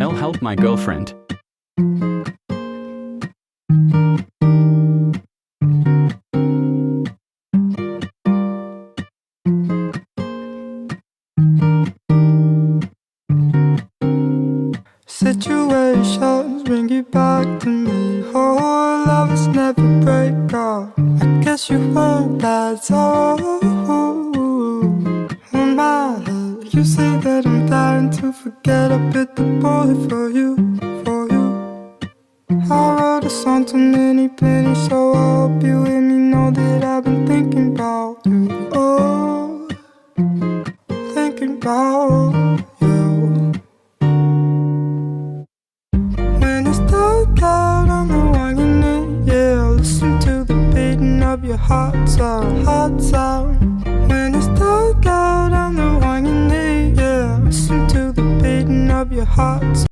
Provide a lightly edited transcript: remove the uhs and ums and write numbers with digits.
I'll help my girlfriend. Situations bring you back to me. Oh, lovers never break up. I guess you won't, that's all. On my head, you say that I'm dying to forget. I bit the bullet for you, for you. I wrote a song too many pennies, so I hope you hear me know that I've been thinking about you. Oh, thinking about you. When it's dark out, I'm the one you need, yeah. Listen to the beating of your heart sound, heart sound. When it's dark out, I'm the one you need, yeah. Listen to the beating of your heart sound.